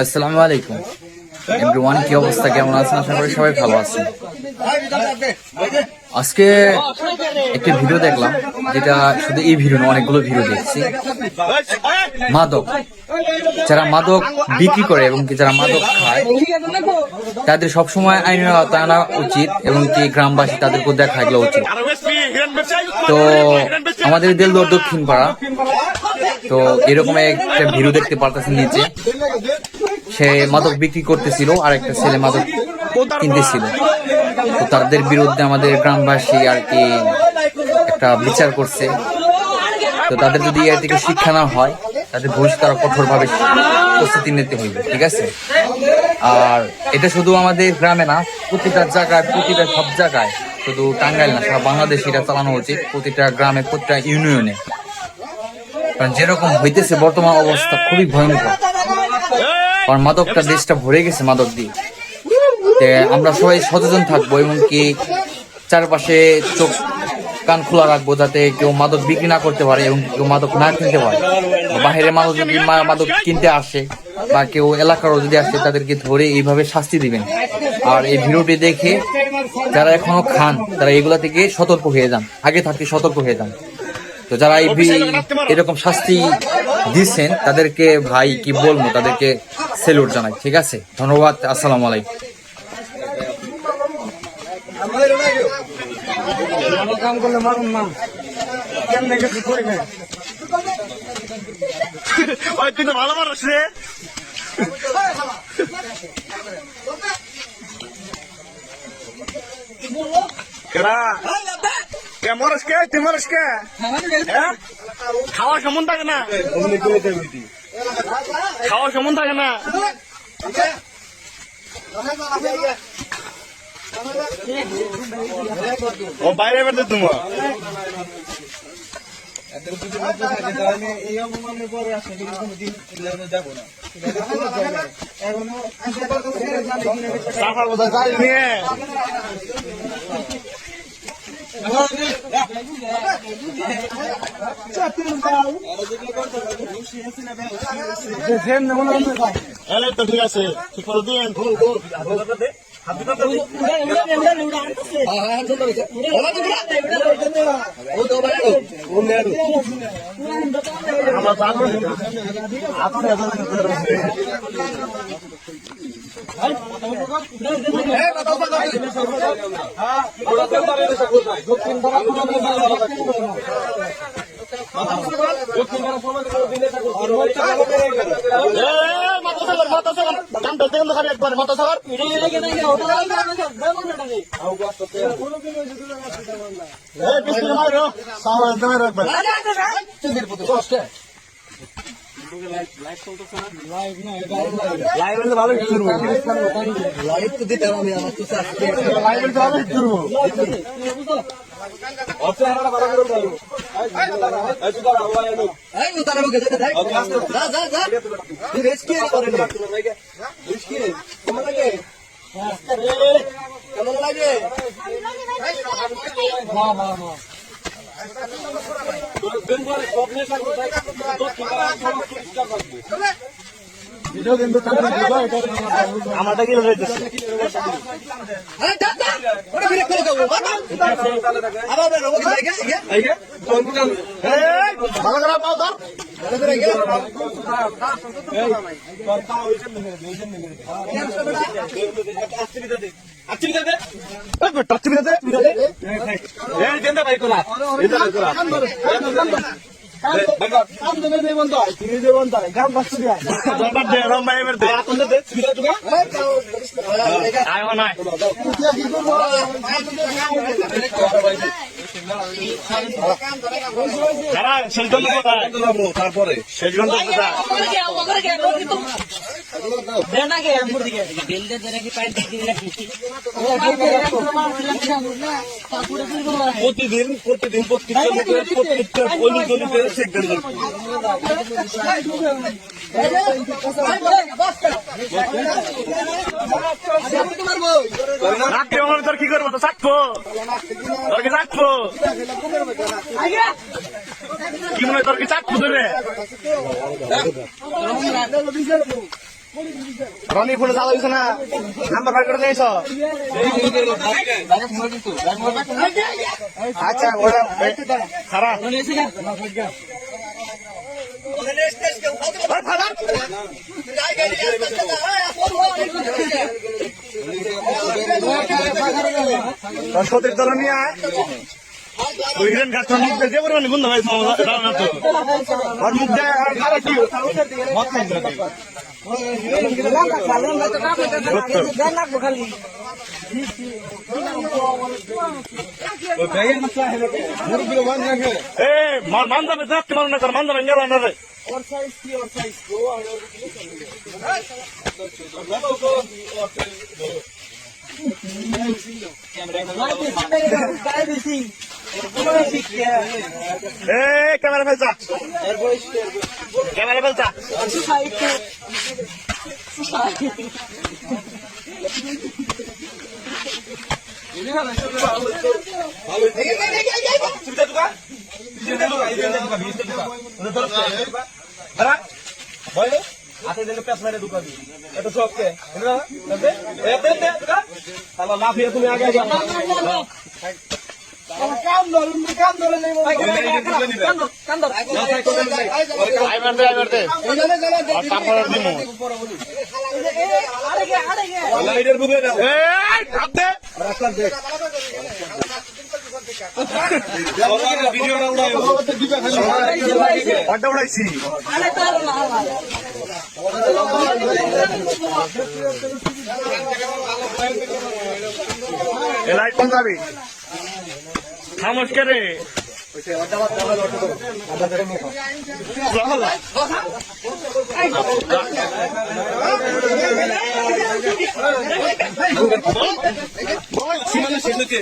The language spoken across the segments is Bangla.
আসসালামু আলাইকুম এভরিওয়ান, কি অবস্থা, কেমন আছেন? আশা করি সবাই ভালো আছেন। আজকে একটি ভিডিও দেখলাম, যেটা শুধু এই ভিডিও না, অনেকগুলো ভিডিও দেখছি। মাদক, যারা মাদক বিক্রি করে এবং কি যারা মাদক খায়, তাদের সবসময় আইনের আওতায় আনা উচিত এবং কি গ্রামবাসী তাদেরকে দেখা এগুলো উচিত। তো আমাদের দেলদুয়ার দক্ষিণ পাড়া, তো এরকম একটা ভিডিও দেখতে পারতেছেন নিচে, সে মাদক বিক্রি করতেছিল আর একটা ছেলে মাদক কিনতেছিল। তো তাদের বিরুদ্ধে আমাদের গ্রামবাসী আর কি একটা বিচার করছে। তো তাদের যদি এর থেকে শিক্ষা না হয়, তাদের ভবিষ্যতে আরো কঠোরভাবে প্রস্তুতি নিতে হইবে, ঠিক আছে? আর এটা শুধু আমাদের গ্রামে না, প্রতিটা জায়গায়, প্রতিটা সব জায়গায়, শুধু টাঙ্গাইল না, সারা বাংলাদেশে এটা চালানো উচিত, প্রতিটা গ্রামে, প্রতিটা ইউনিয়নে। কারণ যেরকম হইতেছে বর্তমান অবস্থা খুবই ভয়ঙ্কর, কারণ মাদকটা দেশটা ভরে গেছে মাদক দিয়ে। আমরা সবাই সচেতন থাকবো এবং কি চারপাশে চোখ কান খোলা রাখবো, যাতে কেউ মাদক বিক্রি না করতে পারে এবং কেউ মাদক না কিনতে পারে। বাহিরে মানুষ যদি মাদক কিনতে আসে বা কেউ এলাকারও যদি আসে, তাদেরকে ধরে এইভাবে শাস্তি দিবেন। আর এই ভিডিওটি দেখে যারা এখনো খান, তারা এগুলা থেকে সতর্ক হয়ে যান, আগে থাকতে সতর্ক হয়ে যান। তো যারা এরকম শাস্তি দিচ্ছেন, তাদেরকে ভাই কি বলবো, তাদেরকে সেলুট জানাই, ঠিক আছে? ধন্যবাদ, আসসালামু আলাইকুম। কাম করলে মারুন না, কেমনে কিছু করি না। তুই তো ভালো মানুষ রে। খাওয়া সমন থাকে না, খাওয়া সমন থাকে না। ও বাইরে বেরোতে তোমার এই অপমানের পরে আসলে কোনোদিন যাবো না। তো ঠিক আছে, ঠিক করে দিন। কেমন লাগে? আমারটা কি তারপরে প্রতিদিন প্রত্যেকটা তোর কি করবো তো চাকবো তোর কি চাকবো কি মনে হয় তোর কি চাকবো তোরে রনি ফুলে চালা দিছ না নাম্বার ফাইট করে দিয়েছ আচ্ছা ওরা খারাপ সতীর দল নিয়ে ওই হিরেন গাছটা মুখ দিয়ে দেবো মানে বন্ধু ভাই আর মুখ দেয় আর খারাপ কি মত খাই মান যাবে যাচ্ছে মানুষ না কর মান যাবে গেল না রে ক্যামেরা ফেলছা ক্যামেরা ফেলছা হাতে দিলে পেছ মেরে ঢুকাবি এটা সবকে লাফিয়ে তুমি আগে উড়াইছি লাইট কোন যাবি খামোশ করে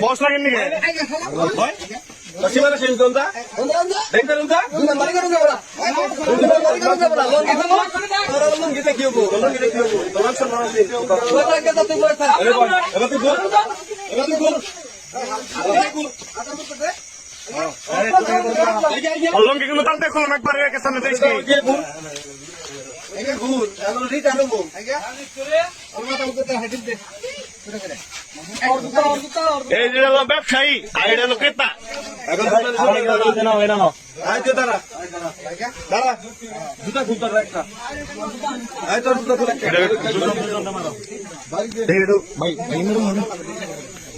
বস লাগেন নাকি সীমানা শেষ দন্তা দেখবেন লঙ্গি কিন্তু তাল দেখো একবার সামনে দেখছি এই যে হলো ব্যবসায়ী আর এটা হলো ক্রেতা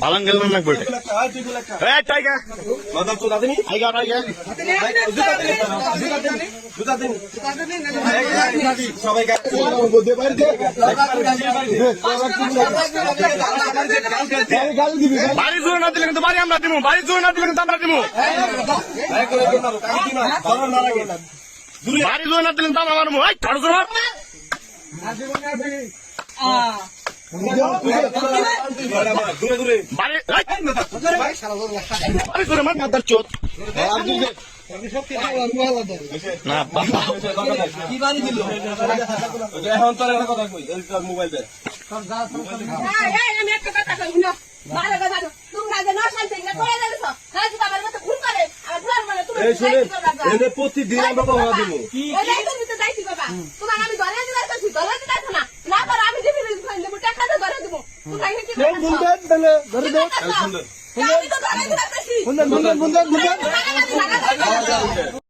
পালং গেল না বলতে টাইগার বাড়ি জোর না দিলে কিন্তু বাড়ি আমরা দিব বাড়ি জোর না দিলে কিন্তু আমরা দিব বাড়ি জোর না দিলে কিন্তু আমরা মারবো ঠাড়ু জোর মাদার চোদ না এখন তোর একটা কথা কই মোবাইল দে আমি একটা কথা কই না ভালো কথা তোমরা যে নশান্তি না করে যাচ্ছ না যদি আমার মত ভুল করে আর ধর মানে তুমি এই প্রতিদিন আমরা কথা দিব ওই দায়িত্ব নিতে যাইছি বাবা তোমার আমি ধরে দিতে যাচ্ছি ধরে দিতে যাচ্ছ না না করে আমি দিবি দেব টাকা তো ধরে দেব তোমরা কি বলবেন তাহলে ধরে দাও সুন্দর আমি তো ধরে দিতে যাচ্ছি সুন্দর